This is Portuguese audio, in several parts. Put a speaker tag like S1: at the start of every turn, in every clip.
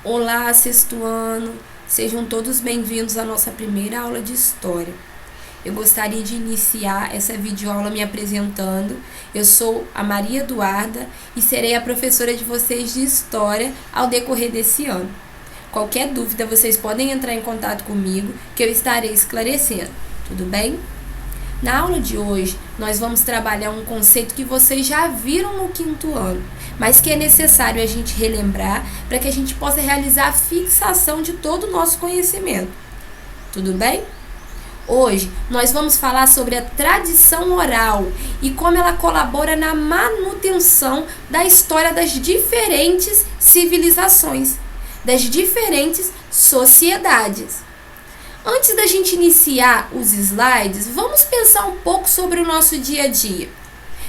S1: Olá, sexto ano! Sejam todos bem-vindos à nossa primeira aula de História. Eu gostaria de iniciar essa videoaula me apresentando. Eu sou a Maria Eduarda e serei a professora de vocês de História ao decorrer desse ano. Qualquer dúvida, vocês podem entrar em contato comigo que eu estarei esclarecendo, tudo bem? Na aula de hoje, nós vamos trabalhar um conceito que vocês já viram no quinto ano, mas que é necessário a gente relembrar para que a gente possa realizar a fixação de todo o nosso conhecimento. Tudo bem? Hoje, nós vamos falar sobre a tradição oral e como ela colabora na manutenção da história das diferentes civilizações, das diferentes sociedades. Antes da gente iniciar os slides, vamos pensar um pouco sobre o nosso dia a dia.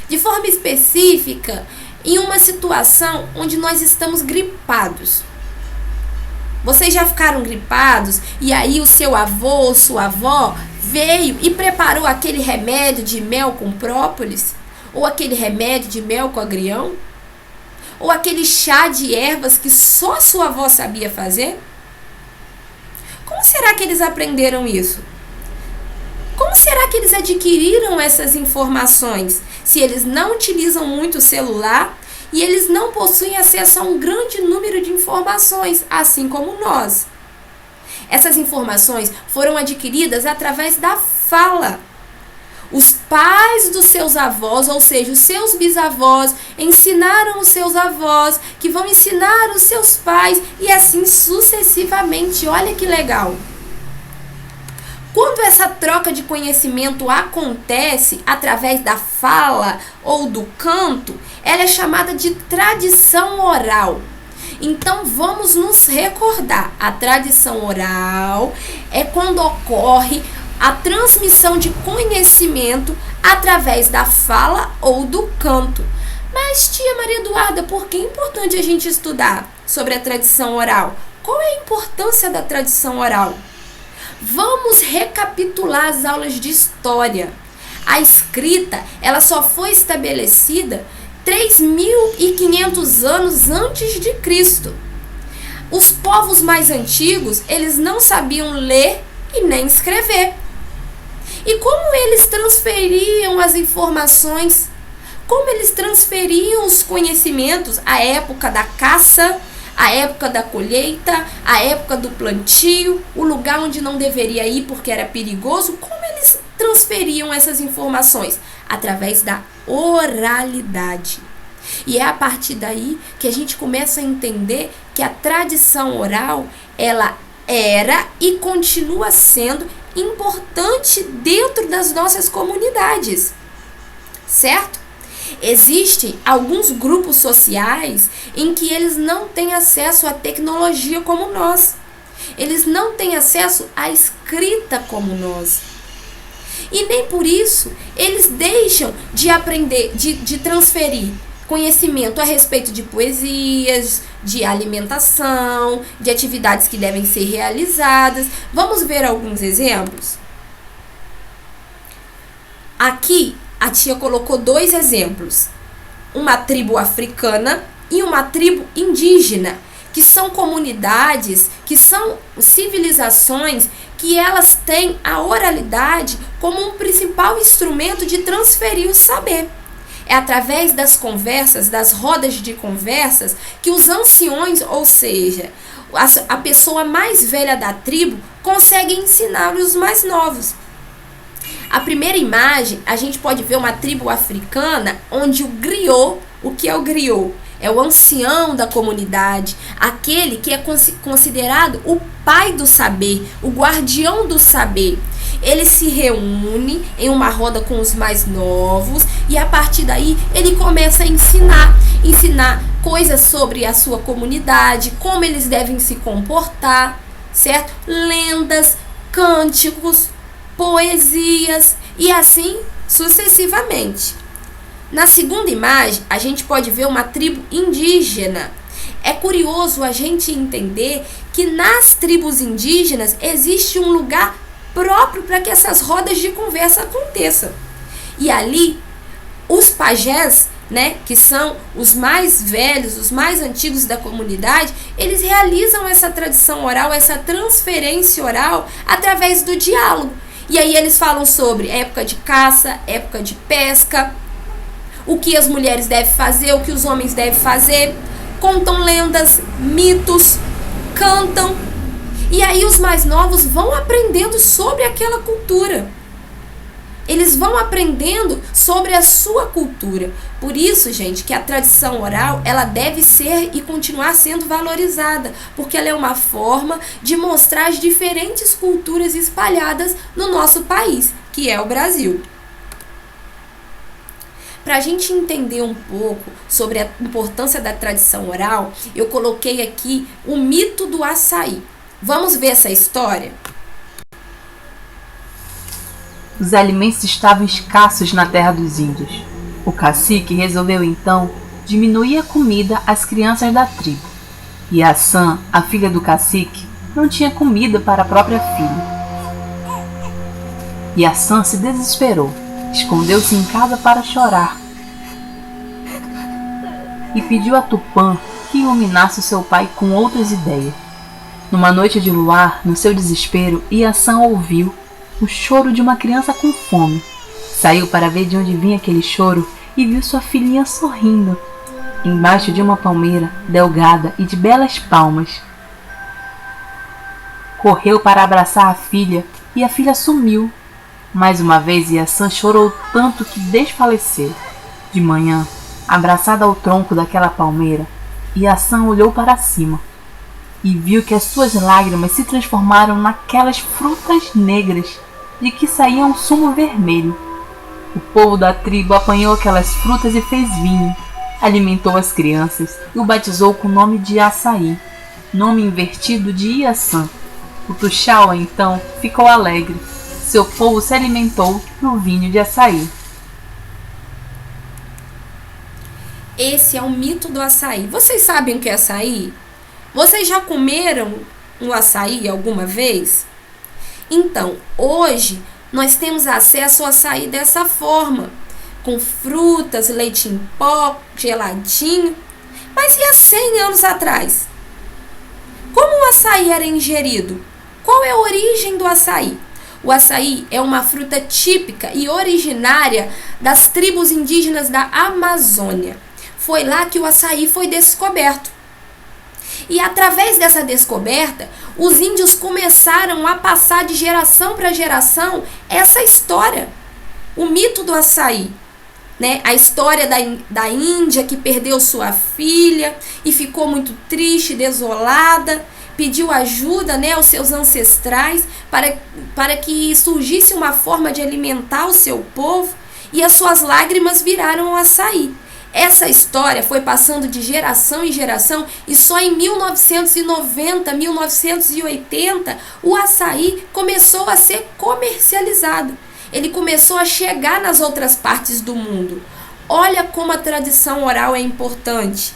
S1: De forma específica, em uma situação onde nós estamos gripados. Vocês já ficaram gripados e aí o seu avô ou sua avó veio e preparou aquele remédio de mel com própolis? Ou aquele remédio de mel com agrião? Ou aquele chá de ervas que só sua avó sabia fazer? Como será que eles aprenderam isso? Como será que eles adquiriram essas informações? Se eles não utilizam muito o celular e eles não possuem acesso a um grande número de informações, assim como nós. Essas informações foram adquiridas através da fala. Os pais dos seus avós, ou seja, os seus bisavós, ensinaram os seus avós, que vão ensinar os seus pais, e assim sucessivamente. Olha que legal! Quando essa troca de conhecimento acontece através da fala ou do canto, ela é chamada de tradição oral. Então vamos nos recordar, a tradição oral é quando ocorre a transmissão de conhecimento através da fala ou do canto. Mas, tia Maria Eduarda, por que é importante a gente estudar sobre a tradição oral? Qual é a importância da tradição oral? Vamos recapitular as aulas de história. A escrita, ela só foi estabelecida 3.500 anos antes de Cristo. Os povos mais antigos, eles não sabiam ler e nem escrever. E como eles transferiam as informações? Como eles transferiam os conhecimentos? A época da caça, a época da colheita, a época do plantio, o lugar onde não deveria ir porque era perigoso. Como eles transferiam essas informações? Através da oralidade. E é a partir daí que a gente começa a entender que a tradição oral, ela era e continua sendo importante dentro das nossas comunidades, certo? Existem alguns grupos sociais em que eles não têm acesso à tecnologia como nós. Eles não têm acesso à escrita como nós. E nem por isso eles deixam de aprender, de transferir conhecimento a respeito de poesias, de alimentação, de atividades que devem ser realizadas. Vamos ver alguns exemplos? Aqui a tia colocou 2 exemplos. Uma tribo africana e uma tribo indígena, que são comunidades, que são civilizações que elas têm a oralidade como um principal instrumento de transferir o saber. É através das conversas, das rodas de conversas, que os anciões, ou seja, a pessoa mais velha da tribo, consegue ensinar os mais novos. A primeira imagem, a gente pode ver uma tribo africana onde o griot, o que é o griot? É o ancião da comunidade, aquele que é considerado o pai do saber, o guardião do saber. Ele se reúne em uma roda com os mais novos e a partir daí ele começa a ensinar coisas sobre a sua comunidade, como eles devem se comportar, certo? Lendas, cânticos, poesias e assim sucessivamente. Na segunda imagem, a gente pode ver uma tribo indígena. É curioso a gente entender que nas tribos indígenas existe um lugar próprio para que essas rodas de conversa aconteçam. E ali, os pajés, né, que são os mais velhos, os mais antigos da comunidade, eles realizam essa tradição oral, essa transferência oral através do diálogo. E aí eles falam sobre época de caça, época de pesca, o que as mulheres devem fazer, o que os homens devem fazer, contam lendas, mitos, cantam. E aí os mais novos vão aprendendo sobre aquela cultura. Eles vão aprendendo sobre a sua cultura. Por isso, gente, que a tradição oral, ela deve ser e continuar sendo valorizada, porque ela é uma forma de mostrar as diferentes culturas espalhadas no nosso país, que é o Brasil. Para a gente entender um pouco sobre a importância da tradição oral, eu coloquei aqui o mito do açaí. Vamos ver essa história?
S2: Os alimentos estavam escassos na terra dos índios. O cacique resolveu então diminuir a comida às crianças da tribo. E Iaçã, a filha do cacique, não tinha comida para a própria filha. Iaçã se desesperou, escondeu-se em casa para chorar e pediu a Tupã que iluminasse seu pai com outras ideias. Numa noite de luar, no seu desespero, Iaçã ouviu o choro de uma criança com fome. Saiu para ver de onde vinha aquele choro e viu sua filhinha sorrindo, embaixo de uma palmeira delgada e de belas palmas. Correu para abraçar a filha e a filha sumiu. Mais uma vez Iaçã chorou tanto que desfaleceu. De manhã, abraçada ao tronco daquela palmeira, Iaçã olhou para cima e viu que as suas lágrimas se transformaram naquelas frutas negras de que saía um sumo vermelho. O povo da tribo apanhou aquelas frutas e fez vinho, alimentou as crianças e o batizou com o nome de Açaí, nome invertido de Iaçã. O Tuxaua, então, ficou alegre. Seu povo se alimentou no vinho de açaí.
S1: Esse é o mito do açaí. Vocês sabem o que é açaí? Vocês já comeram um açaí alguma vez? Então, hoje nós temos acesso ao açaí dessa forma, com frutas, leite em pó, geladinho. Mas e há 100 anos atrás? Como o açaí era ingerido? Qual é a origem do açaí? O açaí é uma fruta típica e originária das tribos indígenas da Amazônia. Foi lá que o açaí foi descoberto. E através dessa descoberta, os índios começaram a passar de geração para geração essa história, o mito do açaí, né? A história da Índia que perdeu sua filha e ficou muito triste, desolada, pediu ajuda, né, aos seus ancestrais para que surgisse uma forma de alimentar o seu povo, e as suas lágrimas viraram o açaí. Essa história foi passando de geração em geração e só em 1990, 1980, o açaí começou a ser comercializado. Ele começou a chegar nas outras partes do mundo. Olha como a tradição oral é importante.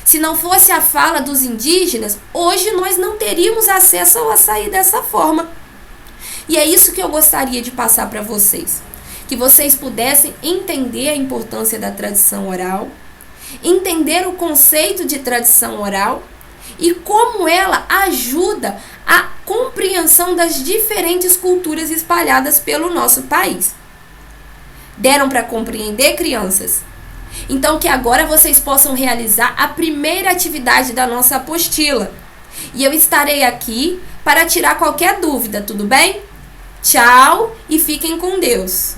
S1: Se não fosse a fala dos indígenas, hoje nós não teríamos acesso ao açaí dessa forma. E é isso que eu gostaria de passar para vocês. Que vocês pudessem entender a importância da tradição oral, entender o conceito de tradição oral e como ela ajuda a compreensão das diferentes culturas espalhadas pelo nosso país. Deram para compreender, crianças? Então que agora vocês possam realizar a primeira atividade da nossa apostila. E eu estarei aqui para tirar qualquer dúvida, tudo bem? Tchau e fiquem com Deus.